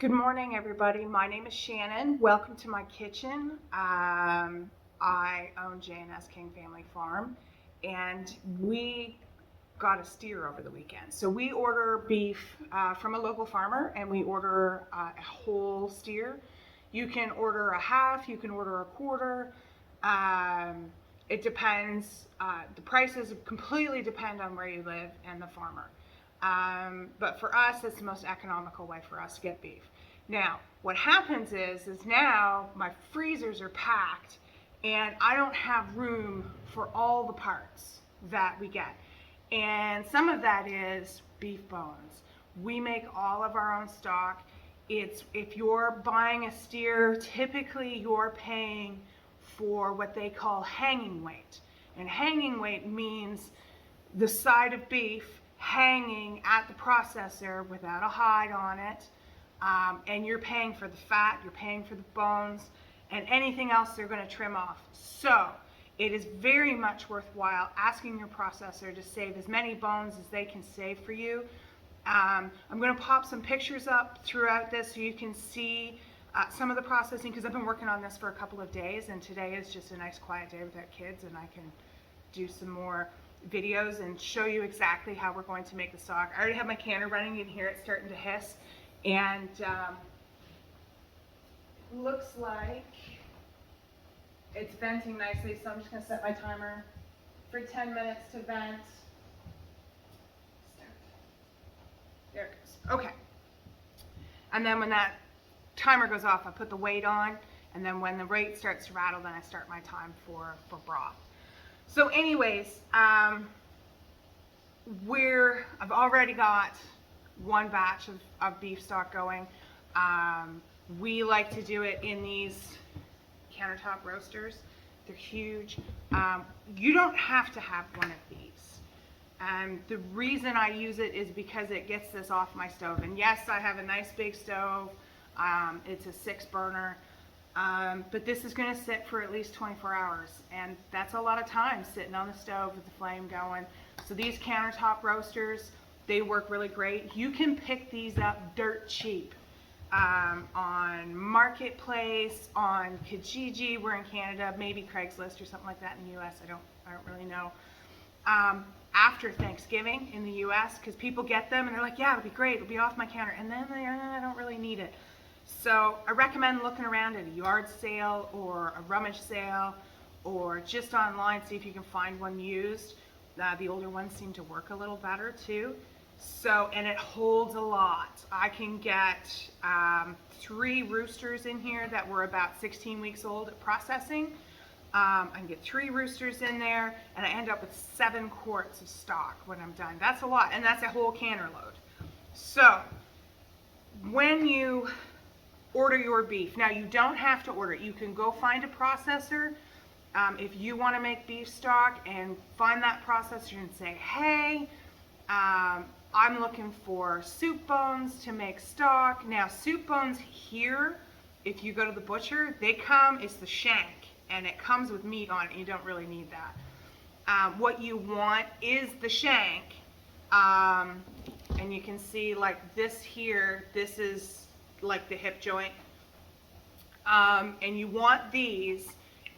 Good morning, everybody. My name is Shannon. Welcome to my kitchen. I own J&S King Family Farm, and we got a steer over the weekend. So we order beef from a local farmer, and we order a whole steer. You can order a half, you can order a quarter. It depends. The prices completely depend on where you live and the farmer. But for us, it's the most economical way for us to get beef. Now, what happens is now my freezers are packed and I don't have room for all the parts that we get. And some of that is beef bones. We make all of our own stock. If you're buying a steer, typically you're paying for what they call hanging weight. And hanging weight means the side of beef hanging at the processor without a hide on it, and you're paying for the fat, you're paying for the bones, and anything else they're going to trim off. So it is very much worthwhile asking your processor to save as many bones as they can save for you. I'm going to pop some pictures up throughout this so you can see some of the processing, because I've been working on this for a couple of days, and today is just a nice quiet day without kids, and I can do some more videos and show you exactly how we're going to make the stock. I already have my canner running. You can hear it starting to hiss, and looks like it's venting nicely, so I'm just going to set my timer for 10 minutes to vent. Start. There it goes. Okay. And then when that timer goes off, I put the weight on, and then when the rate starts to rattle, then I start my time for broth. So anyways, I've already got one batch of beef stock going. We like to do it in these countertop roasters. They're huge. You don't have to have one of these. The reason I use it is because it gets this off my stove. And yes, I have a nice big stove. It's a 6-burner. But this is going to sit for at least 24 hours, and that's a lot of time sitting on the stove with the flame going. So these countertop roasters, they work really great. You can pick these up dirt cheap on Marketplace, on Kijiji. We're in Canada, maybe Craigslist or something like that in the US. I don't really know. After Thanksgiving in the US, because people get them and they're like, yeah, it'll be great, it'll be off my counter, and then I don't really need it. So I recommend looking around at a yard sale or a rummage sale, or just online, see if you can find one used. The older ones seem to work a little better too. So, and it holds a lot. I can get 3 roosters in here that were about 16 weeks old at processing. I can get 3 roosters in there, and I end up with 7 quarts of stock when I'm done. That's a lot, and that's a whole canner load. So when you order your beef, now you don't have to order it. You can go find a processor if you want to make beef stock, and find that processor and say, hey, I'm looking for soup bones to make stock. Now soup bones here, if you go to the butcher, they come, it's the shank, and it comes with meat on it. You don't really need that. What you want is the shank, and you can see like this here, this is like the hip joint, and you want these,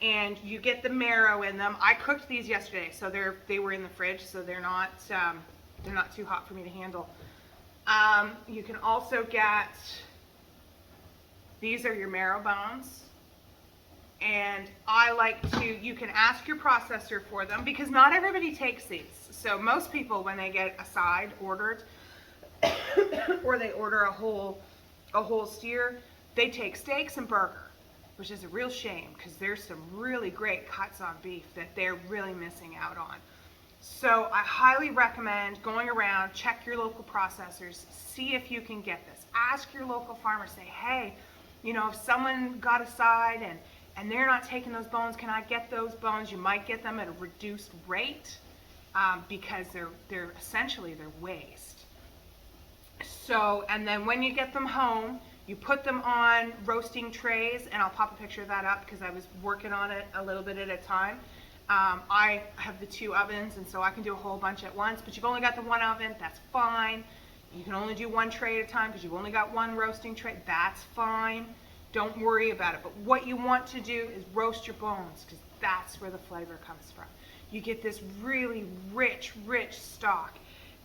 and you get the marrow in them. I cooked these yesterday, so they were in the fridge, so they're not too hot for me to handle. You can also get, these are your marrow bones, and I like to, you can ask your processor for them, because not everybody takes these. So most people, when they get a side ordered or they order a whole steer, they take steaks and burger, which is a real shame, because there's some really great cuts on beef that they're really missing out on. So I highly recommend going around, check your local processors, see if you can get this. Ask your local farmer, say, hey, you know, if someone got a side and they're not taking those bones, can I get those bones? You might get them at a reduced rate, because they're essentially their waste. So, and then when you get them home, you put them on roasting trays, and I'll pop a picture of that up because I was working on it a little bit at a time. I have the 2 ovens, and so I can do a whole bunch at once, but you've only got the 1 oven, that's fine. You can only do one tray at a time because you've only got one roasting tray. That's fine. Don't worry about it. But what you want to do is roast your bones because that's where the flavor comes from. You get this really rich stock.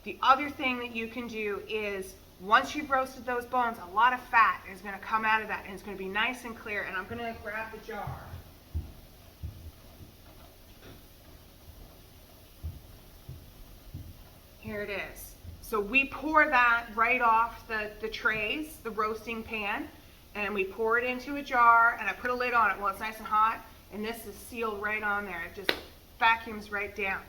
The other thing that you can do is once you've roasted those bones, a lot of fat is going to come out of that and it's going to be nice and clear. And I'm going to grab the jar. Here it is. So we pour that right off the trays, the roasting pan, and we pour it into a jar, and I put a lid on it while it's nice and hot, and this is sealed right on there. It just vacuums right down.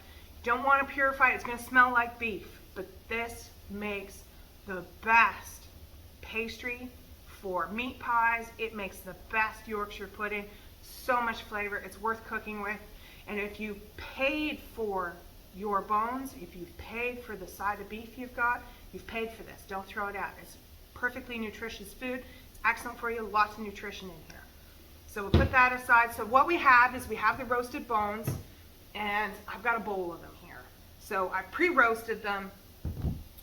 Don't want to purify it. It's going to smell like beef, but this makes the best pastry for meat pies. It makes the best Yorkshire pudding. So much flavor. It's worth cooking with. And if you paid for your bones, if you've paid for the side of beef you've got, you've paid for this. Don't throw it out. It's perfectly nutritious food. It's excellent for you. Lots of nutrition in here. So we'll put that aside. So what we have is we have the roasted bones, and I've got a bowl of them here. So I pre-roasted them,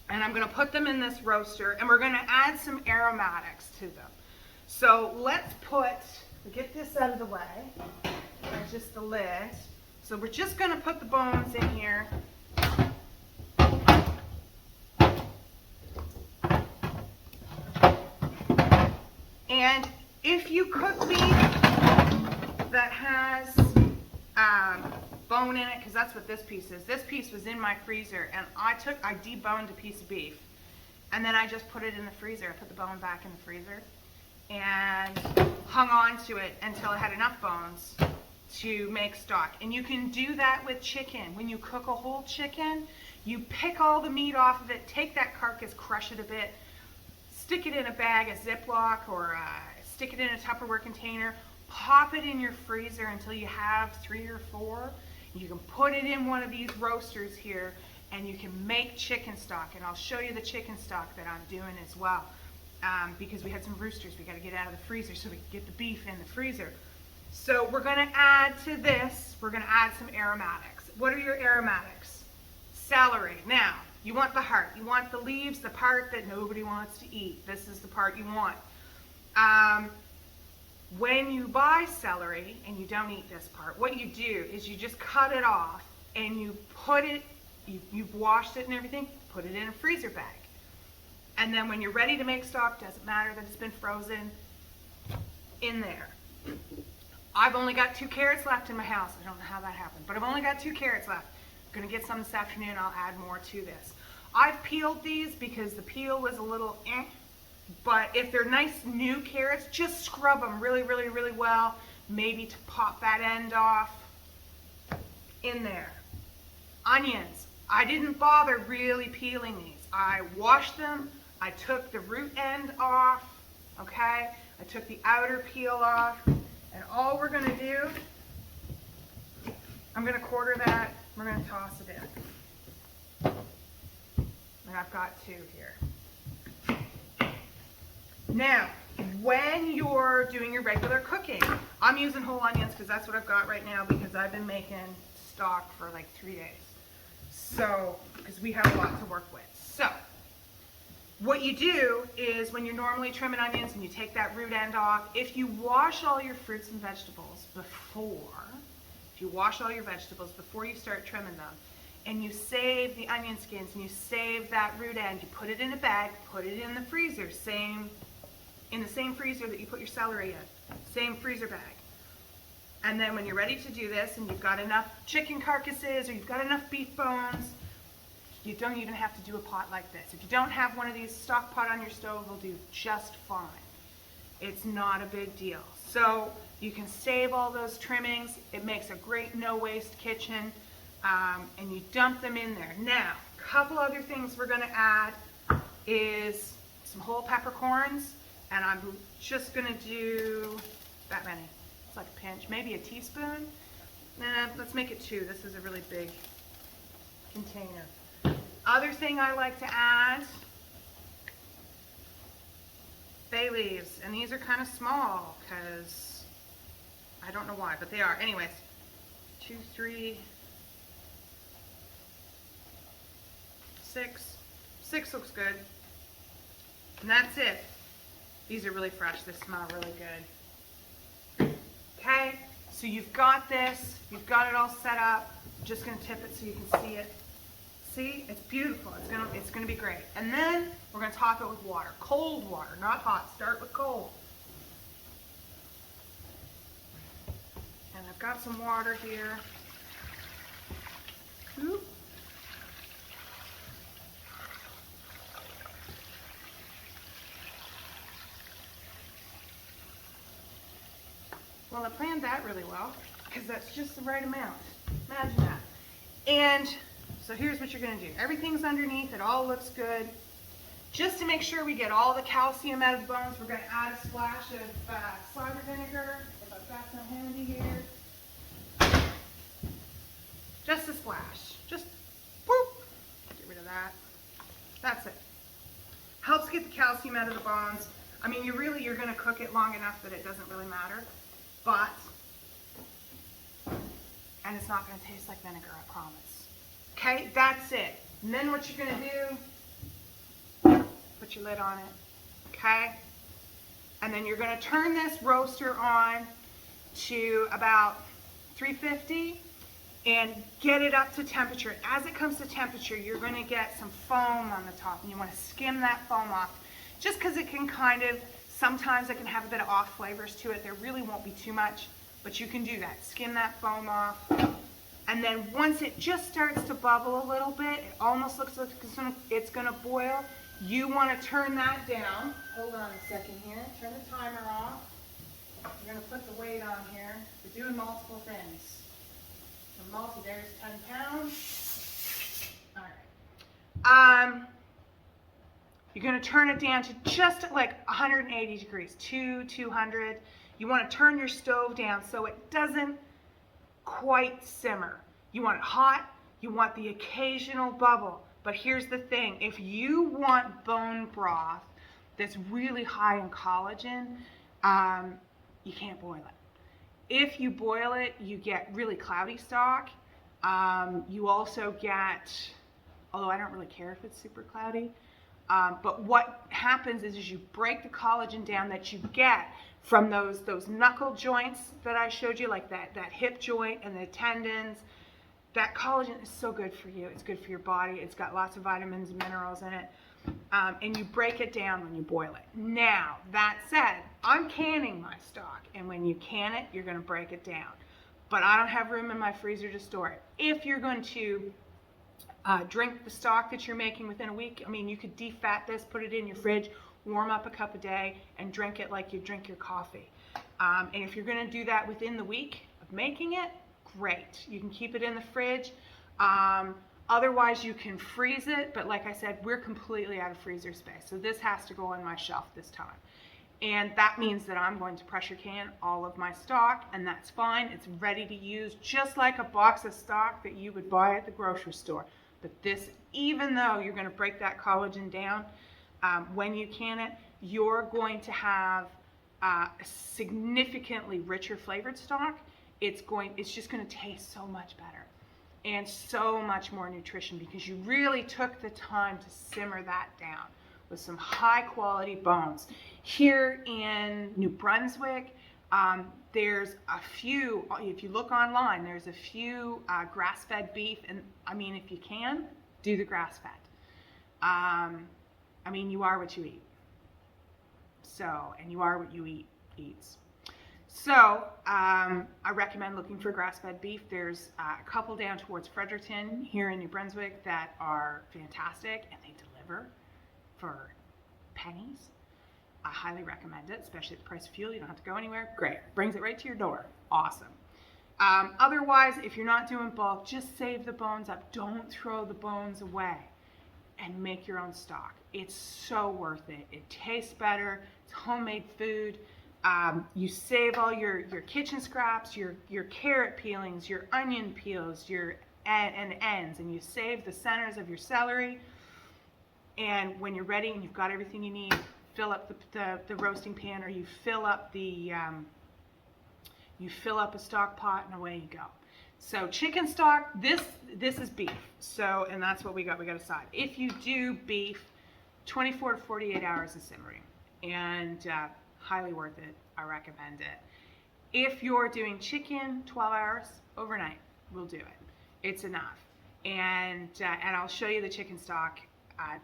and I'm going to put them in this roaster, and we're going to add some aromatics to them. So let's get this out of the way. There's just the lid. So we're just going to put the bones in here. And if you cook meat that has bone in it, because that's what this piece is. This piece was in my freezer, and I deboned a piece of beef, and then I just put it in the freezer. I put the bone back in the freezer and hung on to it until it had enough bones to make stock. And you can do that with chicken. When you cook a whole chicken, you pick all the meat off of it, take that carcass, crush it a bit, stick it in a bag, a Ziploc, or stick it in a Tupperware container, pop it in your freezer until you have 3 or 4. You can put it in one of these roasters here, and you can make chicken stock. And I'll show you the chicken stock that I'm doing as well, because we had some roosters we got to get out of the freezer so we can get the beef in the freezer. So we're going to add to this, we're going to add some aromatics. What are your aromatics? Celery. Now, you want the heart. You want the leaves, the part that nobody wants to eat. This is the part you want. When you buy celery, and you don't eat this part, what you do is you just cut it off, and you put it, you've washed it and everything, put it in a freezer bag. And then when you're ready to make stock, doesn't matter that it's been frozen, in there. I've only got 2 carrots left in my house. I don't know how that happened, but I've only got 2 carrots left. I'm going to get some this afternoon. I'll add more to this. I've peeled these because the peel was a little but if they're nice new carrots, just scrub them really well, maybe to pop that end off in there. Onions. I didn't bother really peeling these. I washed them. I took the root end off, okay? I took the outer peel off. And all we're going to do, I'm going to quarter that, we're going to toss it in. And I've got 2 here. Now, when you're doing your regular cooking, I'm using whole onions because that's what I've got right now because I've been making stock for like 3 days. So, because we have a lot to work with. So, what you do is when you're normally trimming onions and you take that root end off, if you wash all your fruits and vegetables before you start trimming them, and you save the onion skins and you save that root end, you put it in a bag, put it in the freezer, in the same freezer that you put your celery in, same freezer bag. And then when you're ready to do this and you've got enough chicken carcasses or you've got enough beef bones, you don't even have to do a pot like this. If you don't have one of these, stock pot on your stove will do just fine. It's not a big deal. So you can save all those trimmings. It makes a great no-waste kitchen, and you dump them in there. Now, a couple other things we're going to add is some whole peppercorns, and I'm just going to do that many. It's like a pinch, maybe a teaspoon. Let's make it 2. This is a really big container. Other thing I like to add, bay leaves, and these are kind of small because I don't know why, but they are. Anyways, 2, 3, 6. 6 looks good. And that's it. These are really fresh. They smell really good. Okay, so you've got this. You've got it all set up. I'm just going to tip it so you can see it. See, it's beautiful. It's gonna be great. And then we're gonna top it with water. Cold water, not hot. Start with cold. And I've got some water here. Oop. Well, I planned that really well because that's just the right amount. Imagine that. And so here's what you're going to do. Everything's underneath. It all looks good. Just to make sure we get all the calcium out of the bones, we're going to add a splash of cider vinegar. If I've got some handy here. Just a splash. Just whoop. Get rid of that. That's it. Helps get the calcium out of the bones. I mean, you're going to cook it long enough that it doesn't really matter. But, and it's not going to taste like vinegar, I promise. Okay, that's it. And then what you're going to do, put your lid on it, okay? And then you're going to turn this roaster on to about 350 and get it up to temperature. As it comes to temperature, you're going to get some foam on the top, and you want to skim that foam off just because it can kind of, sometimes it can have a bit of off flavors to it. There really won't be too much, but you can do that. Skim that foam off. And then once it just starts to bubble a little bit, it almost looks like it's going to boil, you want to turn that down. Hold on a second here. Turn the timer off. You're going to put the weight on here. We're doing multiple things. There's 10 pounds. All right. You're going to turn it down to just like 180 degrees, 200. You want to turn your stove down so it doesn't quite simmer. You want it hot, you want the occasional bubble. But here's the thing, if you want bone broth that's really high in collagen, you can't boil it. If you boil it, you get really cloudy stock. You also get, although I don't really care if it's super cloudy, but what happens is you break the collagen down that you get from those knuckle joints that I showed you, like that hip joint and the tendons. That collagen is so good for you. It's good for your body. It's got lots of vitamins and minerals in it. And you break it down when you boil it. Now, that said, I'm canning my stock. And when you can it, you're going to break it down. But I don't have room in my freezer to store it. If you're going to drink the stock that you're making within a week, I mean, you could defat this, put it in your fridge, warm up a cup a day, and drink it like you drink your coffee. And if you're going to do that within the week of making it, great. You can keep it in the fridge. Otherwise, you can freeze it. But like I said, we're completely out of freezer space. So this has to go on my shelf this time. And that means that I'm going to pressure can all of my stock, and that's fine. It's ready to use, just like a box of stock that you would buy at the grocery store. But this, even though you're going to break that collagen down, when you can it, you're going to have a significantly richer flavored stock. It's just going to taste so much better and so much more nutrition because you really took the time to simmer that down with some high quality bones. Here in New Brunswick, there's a few, if you look online, there's a few grass-fed beef, and I mean, if you can, do the grass-fed. I mean, you are what you eat. So, and you are what you eats. So, I recommend looking for grass-fed beef. There's a couple down towards Fredericton here in New Brunswick that are fantastic, and they deliver for pennies. I highly recommend it, especially at the price of fuel. You don't have to go anywhere. Great. Brings it right to your door. Awesome. Otherwise, if you're not doing bulk, just save the bones up. Don't throw the bones away and make your own stock. It's so worth it. It tastes better. It's homemade food. You save all your kitchen scraps, your carrot peelings, your onion peels, your ends, and you save the centers of your celery. And when you're ready and you've got everything you need, fill up the roasting pan, or you fill up a stock pot, and away you go. So chicken stock, this is beef. So, and that's what we got. We got a side. If you do beef, 24 to 48 hours of simmering, and highly worth it. I recommend it. If you're doing chicken, 12 hours overnight will do it. It's enough. And I'll show you the chicken stock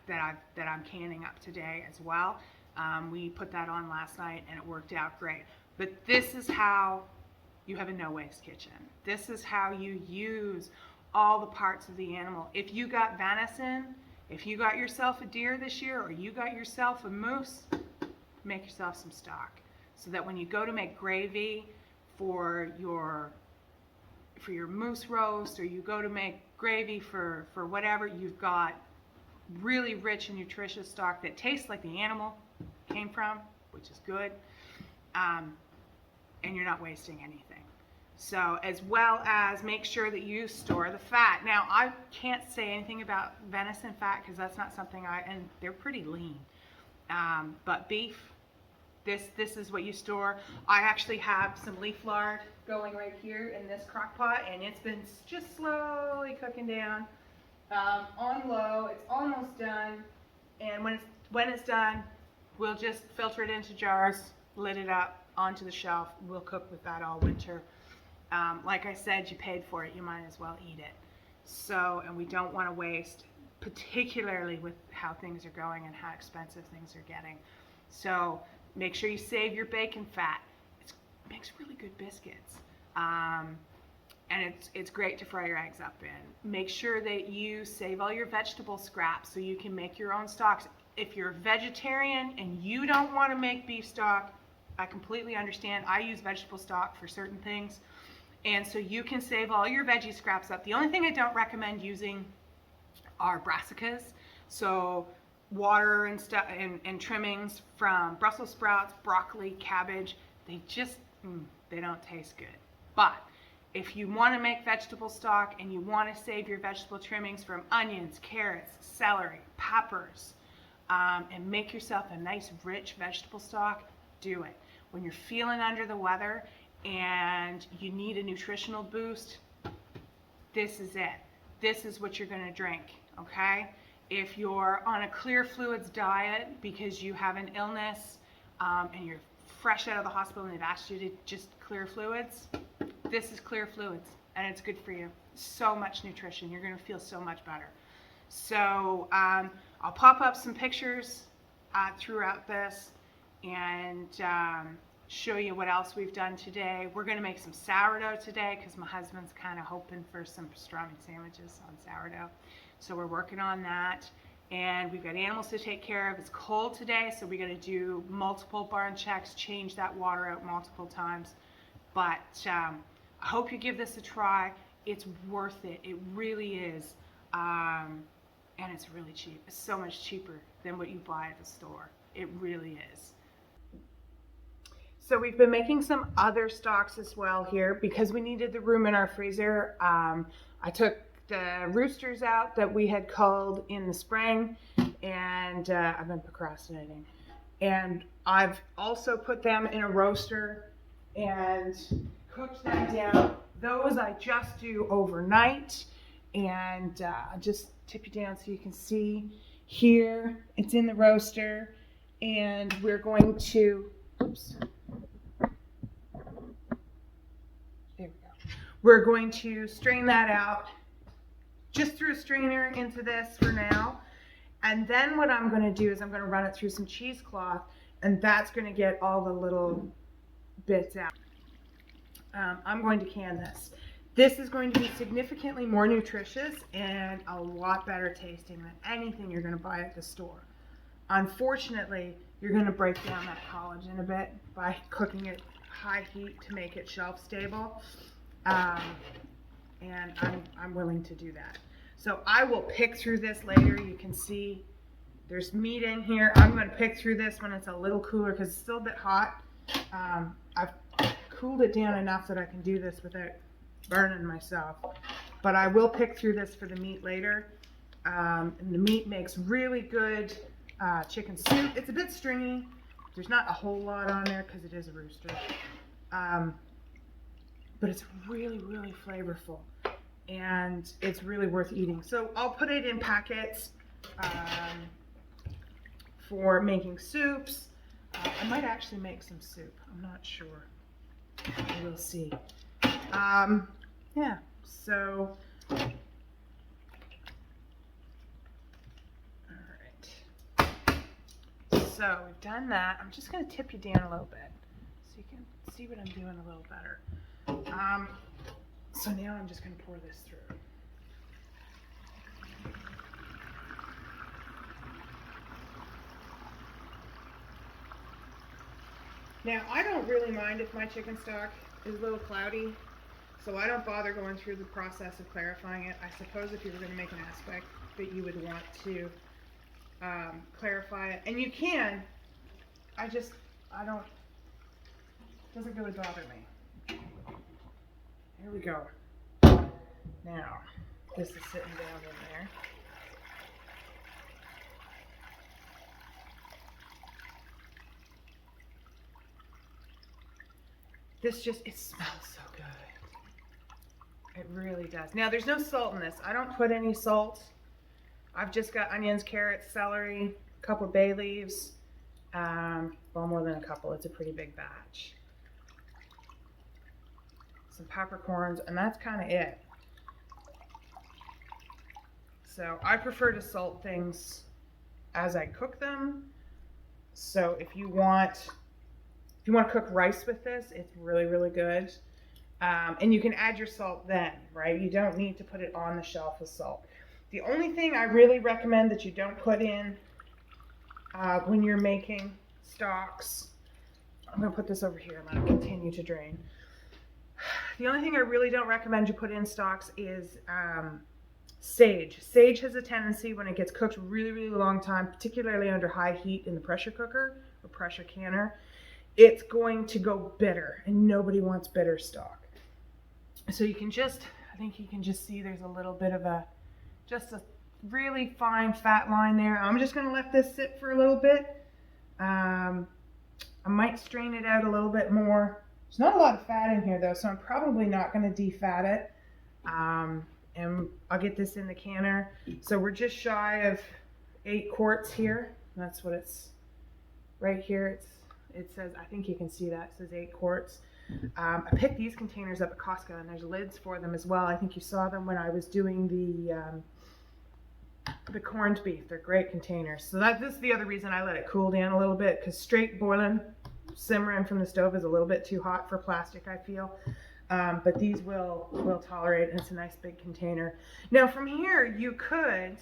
that I'm canning up today as well. We put that on last night and it worked out great. But this is how you have a no-waste kitchen. This is how you use all the parts of the animal. If you got venison, if you got yourself a deer this year, or you got yourself a moose, make yourself some stock, so that when you go to make gravy for your moose roast, or you go to make gravy for whatever, you've got really rich and nutritious stock that tastes like the animal came from, which is good, and you're not wasting anything. So, as well as make sure that you store the fat. Now, I can't say anything about venison fat because that's not something and they're pretty lean. But beef, this is what you store. I actually have some leaf lard going right here in this crock pot, and it's been just slowly cooking down on low. It's almost done, and when it's done, we'll just filter it into jars, lid it up onto the shelf. We'll cook with that all winter. Like I said, you paid for it, you might as well eat it. So, and we don't want to waste, particularly with how things are going and how expensive things are getting. So make sure you save your bacon fat. It makes really good biscuits. And it's great to fry your eggs up in. Make sure that you save all your vegetable scraps so you can make your own stocks. If you're a vegetarian and you don't want to make beef stock, I completely understand. I use vegetable stock for certain things. And so you can save all your veggie scraps up. The only thing I don't recommend using are brassicas. So water and stuff and trimmings from Brussels sprouts, broccoli, cabbage, they just, they don't taste good. But if you want to make vegetable stock and you want to save your vegetable trimmings from onions, carrots, celery, peppers, and make yourself a nice rich vegetable stock, do it. When you're feeling under the weather and you need a nutritional boost, this is it. This is what you're going to drink, okay? If you're on a clear fluids diet because you have an illness and you're fresh out of the hospital and they've asked you to just clear fluids, this is clear fluids and it's good for you. So much nutrition. You're going to feel so much better. So I'll pop up some pictures throughout this and show you what else we've done today. We're going to make some sourdough today because my husband's kind of hoping for some pastrami sandwiches on sourdough. So we're working on that. And we've got animals to take care of. It's cold today, so we got to do multiple barn checks, change that water out multiple times. But I hope you give this a try. It's worth it. It really is. And it's really cheap. It's so much cheaper than what you buy at the store. It really is. So we've been making some other stocks as well here because we needed the room in our freezer. I took the roosters out that we had culled in the spring, and I've been procrastinating. And I've also put them in a roaster and cooked them down. Those I just do overnight, and I'll just tip you down so you can see here. It's in the roaster, and we're going to, oops. There we go. We're going to strain that out just through a strainer into this for now. And then what I'm going to do is I'm going to run it through some cheesecloth, and that's going to get all the little bits out. I'm going to can this. This is going to be significantly more nutritious and a lot better tasting than anything you're going to buy at the store. Unfortunately, you're going to break down that collagen a bit by cooking it high heat to make it shelf stable. And I'm willing to do that. So I will pick through this later. You can see there's meat in here. I'm going to pick through this when it's a little cooler because it's still a bit hot. I've cooled it down enough that I can do this without burning myself. But I will pick through this for the meat later. And the meat makes really good chicken soup. It's a bit stringy. There's not a whole lot on there because it is a rooster. But it's really, really flavorful. And it's really worth eating. So I'll put it in packets. for making soups. I might actually make some soup. I'm not sure. We'll see. Yeah, so, all right. So we've done that. I'm just going to tip you down a little bit so you can see what I'm doing a little better. So now I'm just going to pour this through. Now, I don't really mind if my chicken stock is a little cloudy, so I don't bother going through the process of clarifying it. I suppose if you were going to make an aspect that you would want to clarify it, and you can, I don't, it doesn't really bother me. Here we go. Now, this is sitting down in there. This it smells so good. It really does. Now, there's no salt in this. I don't put any salt. I've just got onions, carrots, celery, a couple bay leaves. Well, more than a couple. It's a pretty big batch. Some peppercorns, and that's kind of it. So I prefer to salt things as I cook them. So if you want to cook rice with this, it's really, really good. And you can add your salt then, right? You don't need to put it on the shelf with salt. The only thing I really recommend that you don't put in when you're making stocks, I'm going to put this over here. I'm going to continue to drain. The only thing I really don't recommend you put in stocks is sage. Sage has a tendency, when it gets cooked really, really long time, particularly under high heat in the pressure cooker or pressure canner, it's going to go bitter, and nobody wants bitter stock. So you can I think you can just see there's a little bit of just a really fine fat line there. I'm just going to let this sit for a little bit. I might strain it out a little bit more. There's not a lot of fat in here though, so I'm probably not going to defat it. And I'll get this in the canner. So we're just shy of 8 quarts here. That's what it's right here. It says, I think you can see that, it says 8 quarts. I picked these containers up at Costco, and there's lids for them as well. I think you saw them when I was doing the corned beef. They're great containers. So this is the other reason I let it cool down a little bit, because straight boiling, simmering from the stove is a little bit too hot for plastic, I feel. But these will tolerate, and it's a nice big container. Now from here, you could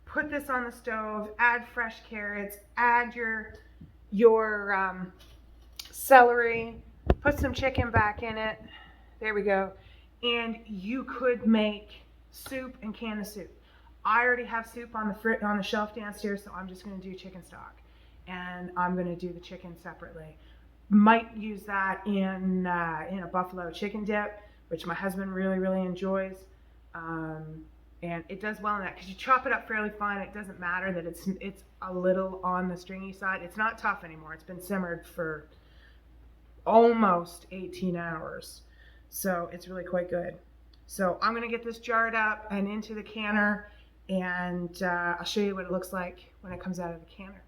put this on the stove, add fresh carrots, add your celery, put some chicken back in it. There we go. And you could make soup and can of soup. I already have soup on the shelf downstairs, so I'm just going to do chicken stock, and I'm going to do the chicken separately. Might use that in a buffalo chicken dip, which my husband really, really enjoys. And it does well in that, because you chop it up fairly fine. It doesn't matter that it's a little on the stringy side. It's not tough anymore. It's been simmered for almost 18 hours. So it's really quite good. So I'm going to get this jarred up and into the canner, and I'll show you what it looks like when it comes out of the canner.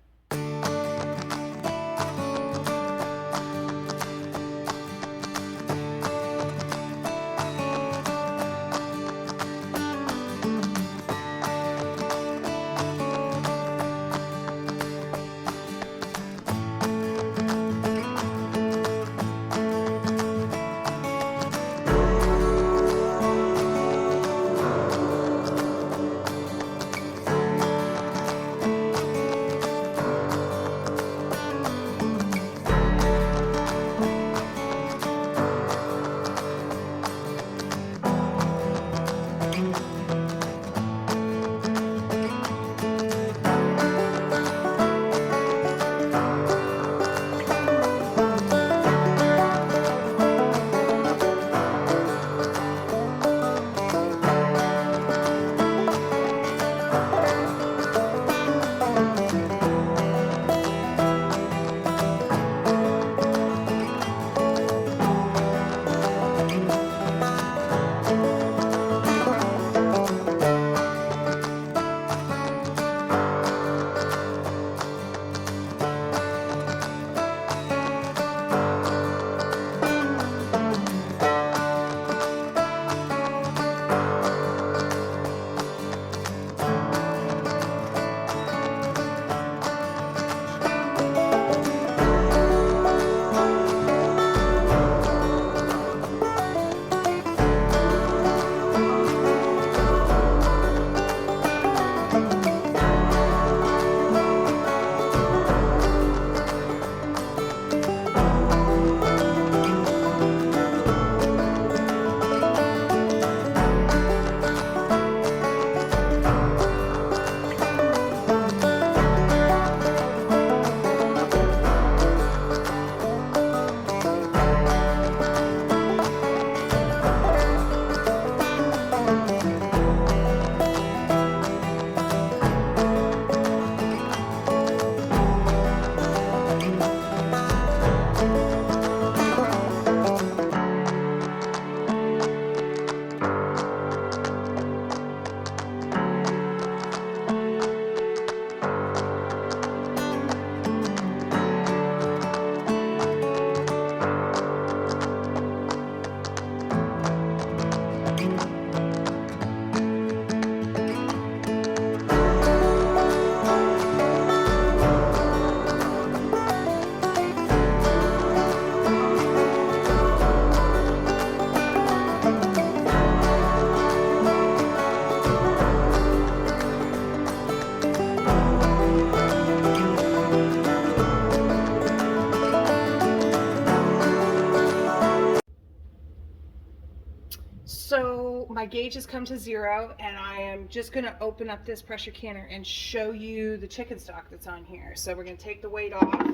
my gauge has come to 0, and I am just going to open up this pressure canner and show you the chicken stock that's on here. So we're going to take the weight off.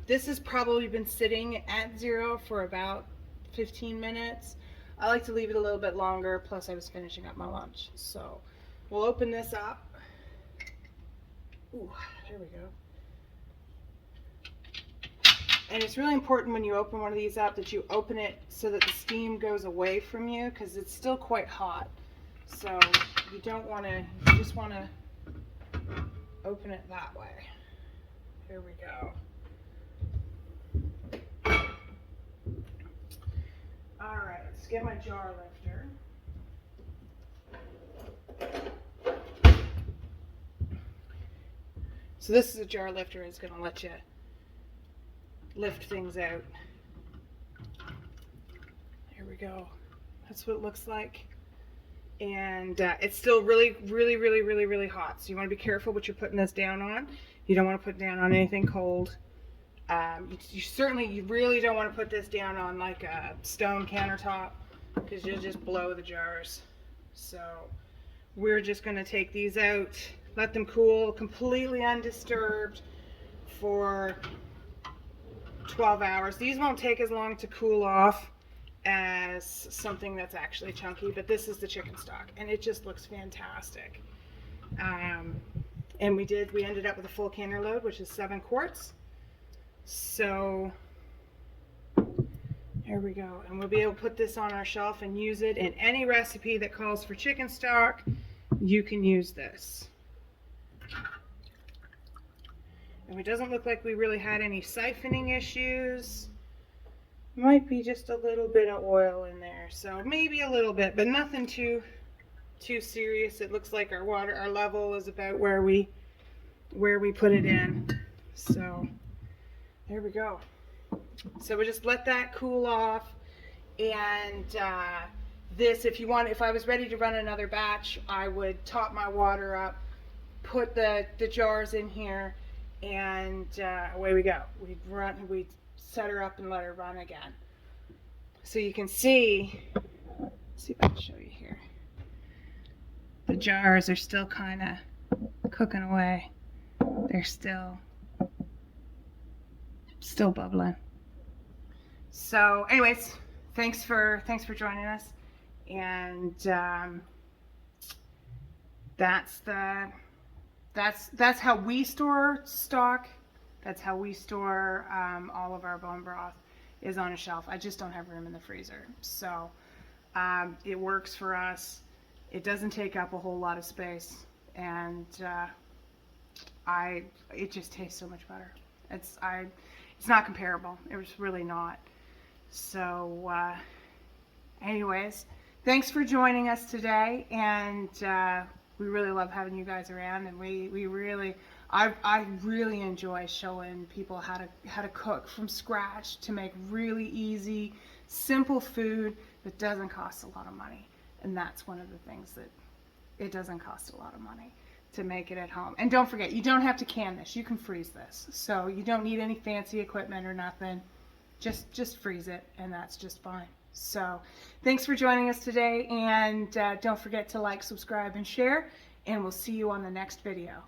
This has probably been sitting at 0 for about 15 minutes. I like to leave it a little bit longer, plus I was finishing up my lunch. So we'll open this up. Ooh, there we go. And it's really important when you open one of these up that you open it so that the steam goes away from you, because it's still quite hot. So you don't want to, you just want to open it that way. Here we go. All right, let's get my jar lifter. So this is a jar lifter. It's going to let you lift things out. Here we go. That's what it looks like. And it's still really hot. So you want to be careful what you're putting this down on. You don't want to put it down on anything cold. You really don't want to put this down on like a stone countertop, because you'll just blow the jars. So we're just going to take these out, let them cool completely undisturbed for 12 hours. These won't take as long to cool off as something that's actually chunky, but this is the chicken stock, and it just looks fantastic. And we ended up with a full canner load, which is 7 quarts. So there we go, and we'll be able to put this on our shelf and use it in any recipe that calls for chicken stock. You can use this. And it doesn't look like we really had any siphoning issues. Might be just a little bit of oil in there, so maybe a little bit, but nothing too serious. It looks like our level is about where we put it in. So there we go. So we just let that cool off, and if I was ready to run another batch, I would top my water up, put the jars in here, and away we go. We'd set her up and let her run again. So you can see, let's see if I can show you here. The jars are still kind of cooking away. They're still bubbling. So anyways, thanks for joining us, and that's how we store stock. That's how we store all of our bone broth, is on a shelf. I just don't have room in the freezer. So it works for us. It doesn't take up a whole lot of space, and it just tastes so much better. It's not comparable. It was really not. So anyways, thanks for joining us today, and we really love having you guys around, and I really enjoy showing people how to cook from scratch, to make really easy, simple food that doesn't cost a lot of money. And that's one of the things that it doesn't cost a lot of money to make it at home. And don't forget, you don't have to can this. You can freeze this. So you don't need any fancy equipment or nothing. Just freeze it, and that's just fine. So thanks for joining us today, and don't forget to like, subscribe, and share, and we'll see you on the next video.